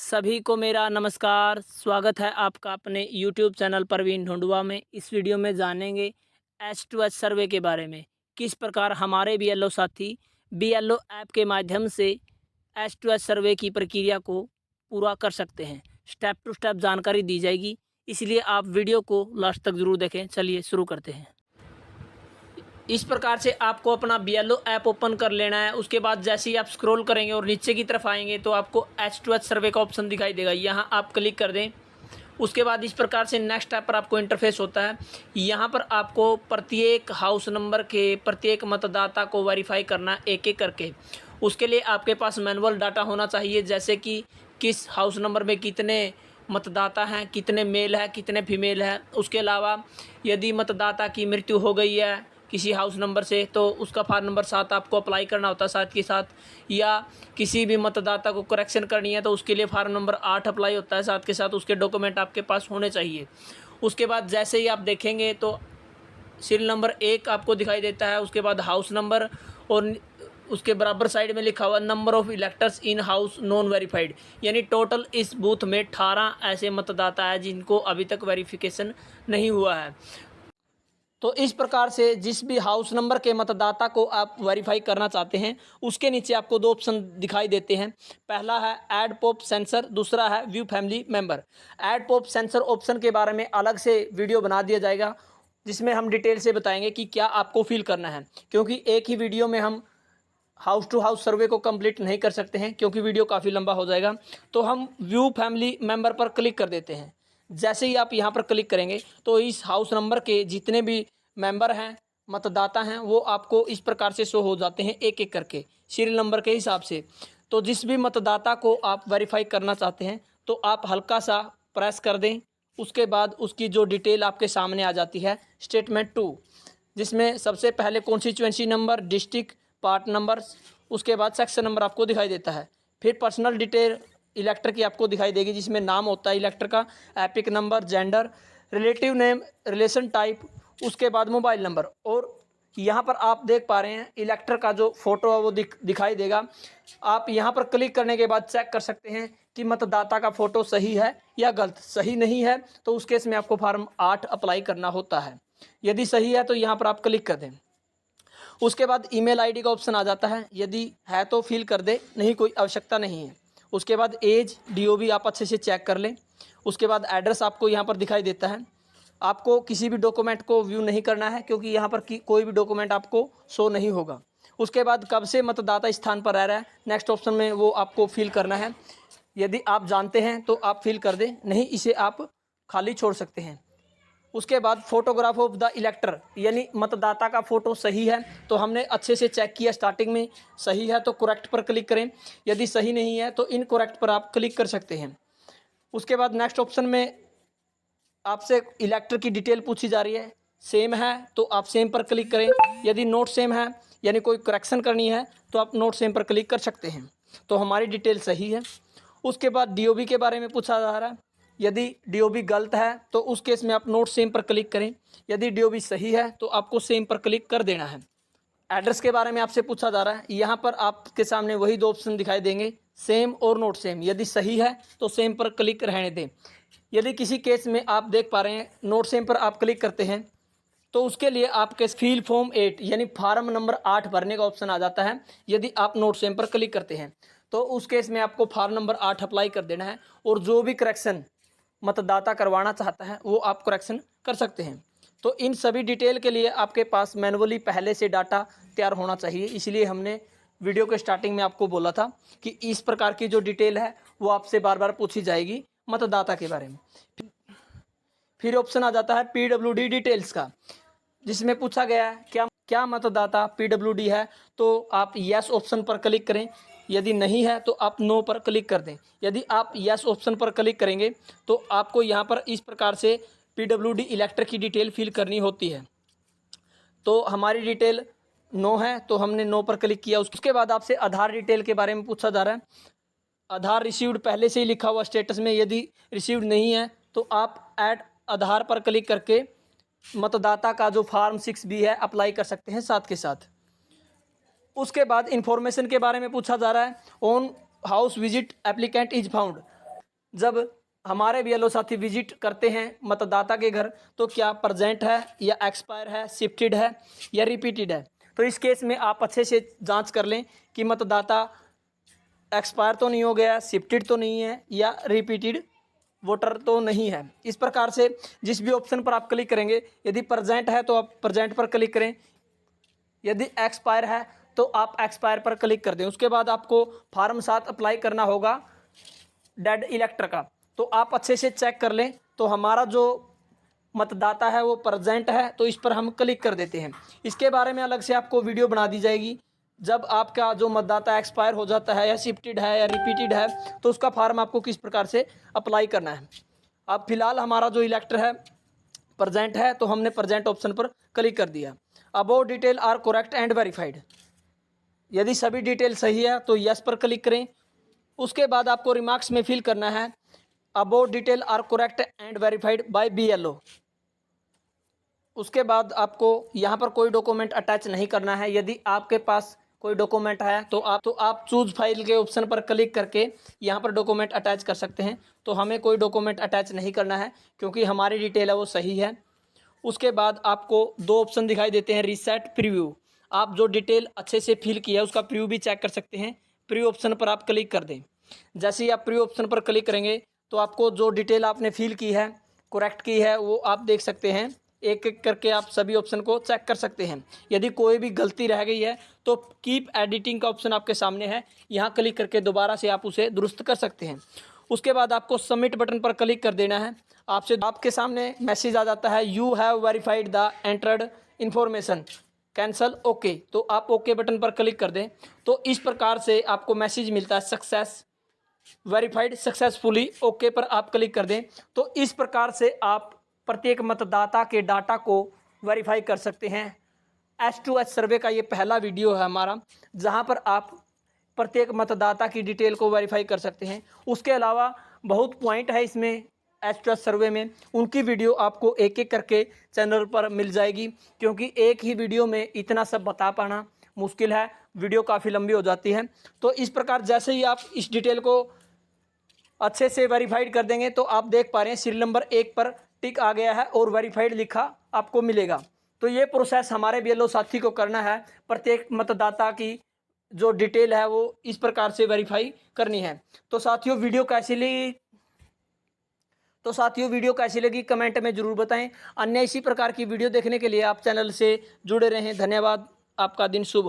सभी को मेरा नमस्कार। स्वागत है आपका अपने यूट्यूब चैनल प्रवीण ढूंढुआ में। इस वीडियो में जानेंगे H2H सर्वे के बारे में। किस प्रकार हमारे BLO साथी BLO ऐप के माध्यम से H2H सर्वे की प्रक्रिया को पूरा कर सकते हैं। स्टेप टू स्टेप जानकारी दी जाएगी, इसलिए आप वीडियो को लास्ट तक ज़रूर देखें। चलिए शुरू करते हैं। इस प्रकार से आपको अपना BLO ऐप ओपन कर लेना है। उसके बाद जैसे ही आप स्क्रॉल करेंगे और नीचे की तरफ आएंगे तो आपको H2H सर्वे का ऑप्शन दिखाई देगा, यहाँ आप क्लिक कर दें। उसके बाद इस प्रकार से नेक्स्ट ऐप पर आपको इंटरफेस होता है। यहाँ पर आपको प्रत्येक हाउस नंबर के प्रत्येक मतदाता को वेरीफाई करना एक एक करके। उसके लिए आपके पास मैनुअल डाटा होना चाहिए, जैसे कि किस हाउस नंबर में कितने मतदाता हैं, कितने मेल है, कितने फीमेल है। उसके अलावा यदि मतदाता की मृत्यु हो गई है किसी हाउस नंबर से तो उसका फार्म नंबर 7 आपको अप्लाई करना होता है साथ के साथ, या किसी भी मतदाता को करेक्शन करनी है तो उसके लिए फार्म नंबर 8 अप्लाई होता है साथ के साथ। उसके डॉक्यूमेंट आपके पास होने चाहिए। उसके बाद जैसे ही आप देखेंगे तो सीरियल नंबर 1 आपको दिखाई देता है। उसके बाद हाउस नंबर और उसके बराबर साइड में लिखा हुआ number of electors in house non verified, यानी टोटल इस बूथ में 18 ऐसे मतदाता है जिनको अभी तक वेरिफिकेशन नहीं हुआ है। तो इस प्रकार से जिस भी हाउस नंबर के मतदाता को आप वेरीफाई करना चाहते हैं उसके नीचे आपको दो ऑप्शन दिखाई देते हैं। पहला है ऐड पॉप सेंसर, दूसरा है view family member. Add pop sensor option के बारे में अलग से वीडियो बना दिया जाएगा, जिसमें हम डिटेल से बताएंगे कि क्या आपको फिल करना है, क्योंकि एक ही वीडियो में हम हाउस टू हाउस सर्वे को कंप्लीट नहीं कर सकते हैं, क्योंकि वीडियो काफ़ी लंबा हो जाएगा। तो हम व्यू फैमिली मेंबर पर क्लिक कर देते हैं। जैसे ही आप यहाँ पर क्लिक करेंगे तो इस हाउस नंबर के जितने भी मेंबर हैं, मतदाता हैं, वो आपको इस प्रकार से शो हो जाते हैं एक एक करके सीरियल नंबर के हिसाब से। तो जिस भी मतदाता को आप वेरीफाई करना चाहते हैं तो आप हल्का सा प्रेस कर दें। उसके बाद उसकी जो डिटेल आपके सामने आ जाती है स्टेटमेंट 2, जिसमें सबसे पहले constituency number, district, part number, उसके बाद सेक्शन नंबर आपको दिखाई देता है। फिर पर्सनल डिटेल इलेक्टर की आपको दिखाई देगी, जिसमें नाम होता है इलेक्टर का, epic number, gender, relative name, relation type, उसके बाद मोबाइल नंबर। और यहाँ पर आप देख पा रहे हैं इलेक्टर का जो फोटो है वो दिखाई देगा। आप यहाँ पर क्लिक करने के बाद चेक कर सकते हैं कि मतदाता का फोटो सही है या गलत। सही नहीं है तो उस केस में आपको फॉर्म 8 अप्लाई करना होता है। यदि सही है तो यहाँ पर आप क्लिक कर दें। उसके बाद ईमेल आईडी का ऑप्शन आ जाता है, यदि है तो फिल कर दे, नहीं कोई आवश्यकता नहीं है। उसके बाद एज, DOB आप अच्छे से चेक कर लें। उसके बाद एड्रेस आपको यहाँ पर दिखाई देता है। आपको किसी भी डॉक्यूमेंट को व्यू नहीं करना है, क्योंकि यहाँ पर कोई भी डॉक्यूमेंट आपको शो नहीं होगा। उसके बाद कब से मतदाता स्थान पर रह रहा है, नेक्स्ट ऑप्शन में वो आपको फिल करना है। यदि आप जानते हैं तो आप फिल कर दें, नहीं इसे आप खाली छोड़ सकते हैं। उसके बाद फोटोग्राफ ऑफ द इलेक्टर, यानी मतदाता का फ़ोटो सही है तो हमने अच्छे से चेक किया स्टार्टिंग में, सही है तो करेक्ट पर क्लिक करें, यदि सही नहीं है तो इनकरेक्ट पर आप क्लिक कर सकते हैं। उसके बाद नेक्स्ट ऑप्शन में आपसे इलेक्टर की डिटेल पूछी जा रही है, सेम है तो आप सेम पर क्लिक करें, यदि नोट सेम है यानी कोई करेक्शन करनी है तो आप नोट सेम पर क्लिक कर सकते हैं। तो हमारी डिटेल सही है। उसके बाद DOB के बारे में पूछा जा रहा है, यदि DOB गलत है तो उस केस में आप नोट सेम पर क्लिक करें, यदि DOB सही है तो आपको सेम पर क्लिक कर देना है। एड्रेस के बारे में आपसे पूछा जा रहा है, यहाँ पर आपके सामने वही दो ऑप्शन दिखाई देंगे, सेम और नोट सेम। यदि सही है तो सेम पर क्लिक रहने दें। यदि किसी केस में आप देख पा रहे हैं नोट सेम पर आप क्लिक करते हैं तो उसके लिए आपके फिल फॉर्म 8 यानी फार्म नंबर 8 भरने का ऑप्शन आ जाता है। यदि आप नोट सेम पर क्लिक करते हैं तो उस केस में आपको फार्म नंबर 8 अप्लाई कर देना है, और जो भी करेक्शन मतदाता करवाना चाहता है वो आप करेक्शन कर सकते हैं। तो इन सभी डिटेल के लिए आपके पास मैनुअली पहले से डाटा तैयार होना चाहिए, इसलिए हमने वीडियो के स्टार्टिंग में आपको बोला था कि इस प्रकार की जो डिटेल है वो आपसे बार बार पूछी जाएगी मतदाता के बारे में। फिर ऑप्शन आ जाता है PWD डिटेल्स का, जिसमें पूछा गया है क्या मतदाता PWD है, तो आप यस ऑप्शन पर क्लिक करें, यदि नहीं है तो आप नो पर क्लिक कर दें। यदि आप यस ऑप्शन पर क्लिक करेंगे तो आपको यहाँ पर इस प्रकार से PWD इलेक्टर की डिटेल फिल करनी होती है। तो हमारी डिटेल नो है तो हमने नो पर क्लिक किया। उसके बाद आपसे आधार डिटेल के बारे में पूछा जा रहा है। आधार रिसीव्ड पहले से ही लिखा हुआ स्टेटस में, यदि रिसीव्ड नहीं है तो आप ऐड आधार पर क्लिक करके मतदाता का जो फार्म 6B है अप्लाई कर सकते हैं साथ के साथ। उसके बाद इंफॉर्मेशन के बारे में पूछा जा रहा है, on house visit applicant is found. जब हमारे बीएलओ साथी विजिट करते हैं मतदाता के घर तो क्या प्रेजेंट है या एक्सपायर है, शिफ्टेड है या रिपीटेड है। तो इस केस में आप अच्छे से जांच कर लें कि मतदाता एक्सपायर तो नहीं हो गया, शिफ्टेड तो नहीं है या रिपीटेड वोटर तो नहीं है। इस प्रकार से जिस भी ऑप्शन पर आप क्लिक करेंगे, यदि प्रेजेंट है तो आप प्रेजेंट पर क्लिक करें, यदि एक्सपायर है तो आप एक्सपायर पर क्लिक कर दें। उसके बाद आपको फॉर्म 7 अप्लाई करना होगा डेड इलेक्टर का। तो आप अच्छे से चेक कर लें। तो हमारा जो मतदाता है वो प्रेजेंट है तो इस पर हम क्लिक कर देते हैं। इसके बारे में अलग से आपको वीडियो बना दी जाएगी। जब आपका जो मतदाता एक्सपायर हो जाता है या शिफ्टेड है या रिपीटेड है तो उसका फॉर्म आपको किस प्रकार से अप्लाई करना है। अब फिलहाल हमारा जो इलेक्टर है प्रेजेंट है तो हमने प्रेजेंट ऑप्शन पर क्लिक कर दिया। Above detail are correct and verified, यदि सभी डिटेल सही है तो यस पर क्लिक करें। उसके बाद आपको रिमार्क्स में फिल करना है above detail are correct and verified by BLO. उसके बाद आपको यहाँ पर कोई डॉक्यूमेंट अटैच नहीं करना है। यदि आपके पास कोई डॉक्यूमेंट है तो आप चूज फाइल के ऑप्शन पर क्लिक करके यहाँ पर डॉक्यूमेंट अटैच कर सकते हैं। तो हमें कोई डॉक्यूमेंट अटैच नहीं करना है क्योंकि हमारी डिटेल है वो सही है। उसके बाद आपको 2 ऑप्शन दिखाई देते हैं, रीसेट, प्रीव्यू। आप जो डिटेल अच्छे से फिल किया है उसका प्रीव्यू भी चेक कर सकते हैं। प्रीव्यू ऑप्शन पर आप क्लिक कर दें। जैसे ही आप प्रीव्यू ऑप्शन पर क्लिक करेंगे तो आपको जो डिटेल आपने फिल की है, करेक्ट की है, वो आप देख सकते हैं। एक एक करके आप सभी ऑप्शन को चेक कर सकते हैं। यदि कोई भी गलती रह गई है तो कीप एडिटिंग का ऑप्शन आपके सामने है, यहाँ क्लिक करके दोबारा से आप उसे दुरुस्त कर सकते हैं। उसके बाद आपको सबमिट बटन पर क्लिक कर देना है। आपके सामने मैसेज आ जाता है, you have verified the entered information, cancel okay. तो आप ओके बटन पर क्लिक कर दें। तो इस प्रकार से आपको मैसेज मिलता है सक्सेस वेरीफाइड सक्सेसफुली, ओके पर आप क्लिक कर दें। तो इस प्रकार से आप प्रत्येक मतदाता के डाटा को वेरीफाई कर सकते हैं। H2H सर्वे का ये पहला वीडियो है हमारा, जहां पर आप प्रत्येक मतदाता की डिटेल को वेरीफाई कर सकते हैं। उसके अलावा बहुत पॉइंट है इसमें H2H सर्वे में, उनकी वीडियो आपको एक एक करके चैनल पर मिल जाएगी क्योंकि एक ही वीडियो में इतना सब बता पाना मुश्किल है, वीडियो काफ़ी लंबी हो जाती है। तो इस प्रकार जैसे ही आप इस डिटेल को अच्छे से वेरीफाइड कर देंगे तो आप देख पा रहे हैं सीरियल नंबर 1 पर टिक आ गया है और वेरीफाइड लिखा आपको मिलेगा। तो ये प्रोसेस हमारे बीएलओ साथी को करना है। प्रत्येक मतदाता की जो डिटेल है वो इस प्रकार से वेरीफाई करनी है। तो साथियों वीडियो कैसी लगी कमेंट में ज़रूर बताएं। अन्य इसी प्रकार की वीडियो देखने के लिए आप चैनल से जुड़े रहें। धन्यवाद, आपका दिन शुभ हो।